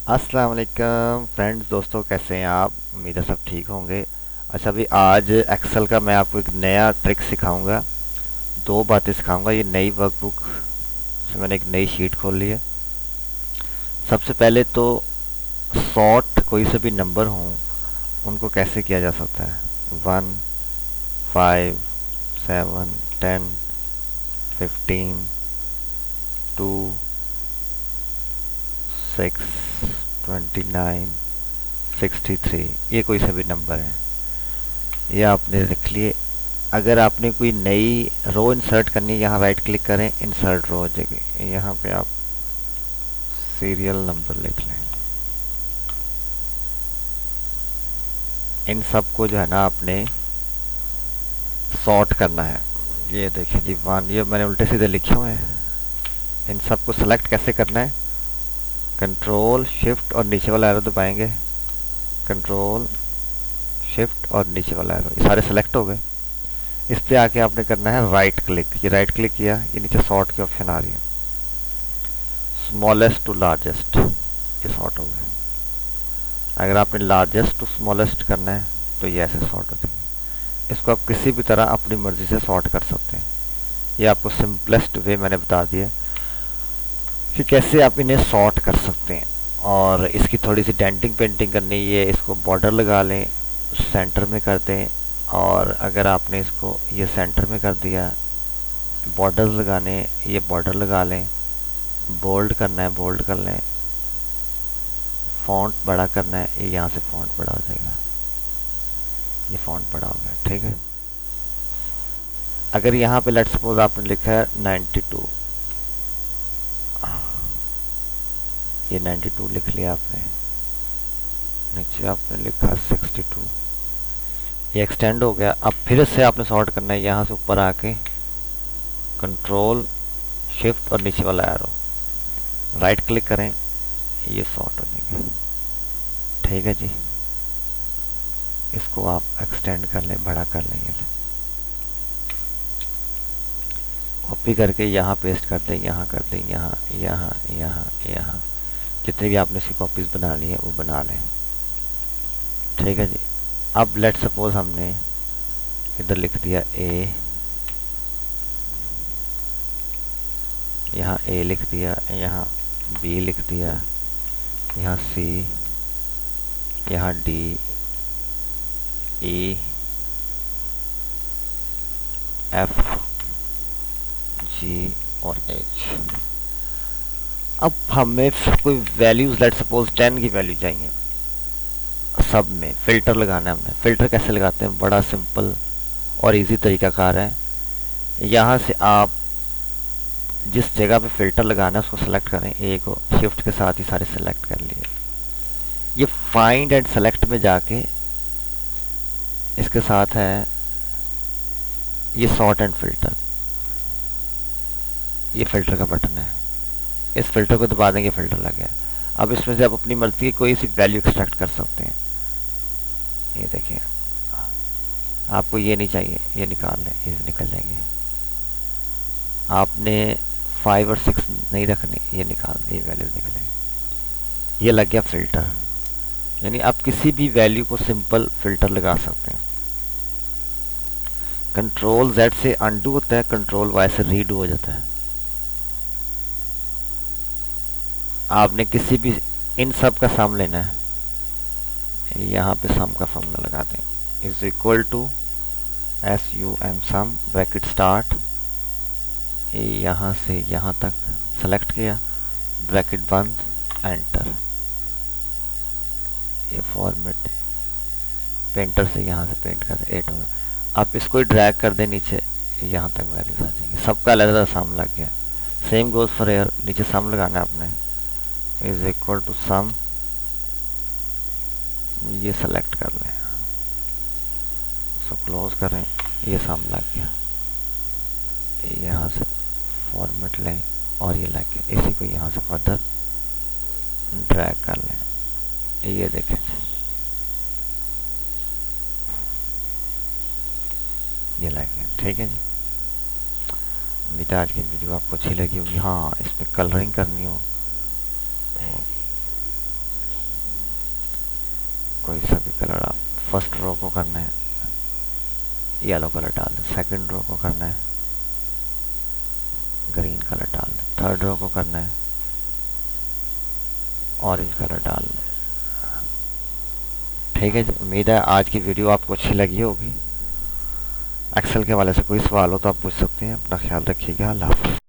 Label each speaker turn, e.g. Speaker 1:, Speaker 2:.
Speaker 1: अस्सलाम वालेकुम फ्रेंड्स, दोस्तों कैसे हैं आप। उम्मीद है सब ठीक होंगे। अच्छा, अभी आज एक्सेल का मैं आपको एक नया ट्रिक सिखाऊंगा। दो बातें सिखाऊंगा। ये नई वर्कबुक से मैंने एक नई शीट खोल ली है। सबसे पहले तो सॉर्ट कोई से भी नंबर हों उनको कैसे किया जा सकता है। 1, 5, 7, 10, 15, 2, 6, 29, 63, ये कोई से भी नंबर है। ये आपने लिख लिए। अगर आपने कोई नई रो इंसर्ट करनी है, यहाँ राइट क्लिक करें, इंसर्ट रो जगह यहाँ पे आप सीरियल नंबर लिख लें। इन सब को जो है ना आपने सॉर्ट करना है। ये देखिए जी, 1, ये मैंने उल्टे सीधे लिखे हुए हैं। इन सब को सेलेक्ट कैसे करना है, कंट्रोल शिफ्ट और नीचे वाला एरो दबाएंगे। कंट्रोल शिफ्ट और नीचे वाला एरो, ये सारे सेलेक्ट हो गए। इस पे आके आपने करना है राइट क्लिक। ये राइट क्लिक किया, ये नीचे सॉर्ट की ऑप्शन आ रही है, स्मॉलेस्ट टू लार्जेस्ट, ये सॉर्ट हो गए। अगर आपने लार्जेस्ट टू स्मॉलेस्ट करना है तो ये ऐसे सॉर्ट हो जाएंगे। इसको आप किसी भी तरह अपनी मर्जी से सॉर्ट कर सकते हैं। ये आपको सिंपलेस्ट वे मैंने बता दिया कि कैसे आप इन्हें सॉर्ट कर सकते हैं। और इसकी थोड़ी सी डेंटिंग पेंटिंग करनी है, इसको बॉर्डर लगा लें, सेंटर में कर दें। और अगर आपने इसको ये सेंटर में कर दिया, बॉर्डर लगाने, ये बॉर्डर लगा लें। बोल्ड करना है, बोल्ड कर लें। फॉन्ट बड़ा करना है, ये यहाँ से फॉन्ट बड़ा हो जाएगा। ये फॉन्ट बड़ा हो गया, ठीक है। अगर यहाँ पे लेट्स सपोज आपने लिखा है 92, ये 92 लिख लिया आपने। नीचे आपने लिखा 62, ये एक्सटेंड हो गया। अब फिर से आपने सॉर्ट करना है, यहाँ से ऊपर आके कंट्रोल शिफ्ट और नीचे वाला एरो, राइट क्लिक करें, ये सॉर्ट हो जाएंगे, ठीक है जी। इसको आप एक्सटेंड कर लें, बड़ा कर लें। ये कॉपी करके यहाँ पेस्ट कर दें, यहाँ कर दें, यहाँ यहाँ यहाँ यहाँ, जितनी भी आपने इसकी कॉपीज बनानी है वो बना लें, ठीक है जी। अब लेट सपोज हमने इधर लिख दिया ए, यहाँ ए लिख दिया, यहाँ बी लिख दिया, यहाँ सी, यहाँ डी, ई, एफ, जी और एच। अब हमें कोई वैल्यूज लेट सपोज 10 की वैल्यू चाहिए। सब में फिल्टर लगाना है हमने। फिल्टर कैसे लगाते हैं, बड़ा सिंपल और इजी तरीकाकार है। यहाँ से आप जिस जगह पे फिल्टर लगाना है उसको सेलेक्ट करें, ए को शिफ्ट के साथ ही सारे सेलेक्ट कर लिए। ये फाइंड एंड सेलेक्ट में जाके इसके साथ है ये सॉर्ट एंड फिल्टर, ये फिल्टर का बटन है। इस फिल्टर को दबा देंगे, फिल्टर लग गया। अब इसमें से आप अपनी मर्जी की कोई सी वैल्यू एक्सट्रैक्ट कर सकते हैं। ये देखिए, आपको ये नहीं चाहिए, ये निकाल लें, ये निकल जाएंगे। आपने 5 और 6 नहीं रखनी, ये निकाल दें, ये वैल्यू निकलेगी। ये लग गया फिल्टर, यानी आप किसी भी वैल्यू को सिंपल फिल्टर लगा सकते हैं। कंट्रोल Z से अनडू होता है, कंट्रोल Y से रीडू हो जाता है। आपने किसी भी इन सब का सम लेना है, यहाँ पे सम का फॉर्मूला लगाते हैं, is equal to SUM sum, bracket start, यहाँ से यहाँ तक सेलेक्ट किया, ब्रैकेट बंद, एंटर। ये फॉर्मेट पेंटर से यहाँ से पेंट कर दे, 8 हो गया। आप इसको ड्रैग कर दें नीचे, यहाँ तक वैल्यूज आ जाएंगी। सबका अलग सम लग गया। सेम गोज फॉर एयर, नीचे सम लगाना है आपने, इज इक्वल टू सम, ये सेलेक्ट कर लें, इसको क्लोज करें, ये सम लग गया। यहाँ से फॉर्मेट लें और ये लग गया। इसी को यहाँ से फर्दर ड्रैग कर लें, ये देखें, ये लग गया, ठीक है जी। उम्मीद है आज की वीडियो आपको अच्छी लगी होगी। हाँ, इसमें कलरिंग करनी हो तो कोई सा भी कलर आप फर्स्ट रो को करना है येलो कलर डाल दें, सेकंड रो को करना है ग्रीन कलर डाल दें, थर्ड रो को करना है ऑरेंज कलर डाल दें। ठीक है जी, उम्मीद है आज की वीडियो आपको अच्छी लगी होगी। एक्सेल के वाले से कोई सवाल हो तो आप पूछ सकते हैं। अपना ख्याल रखिएगा। अल्लाह हाफ़िज़।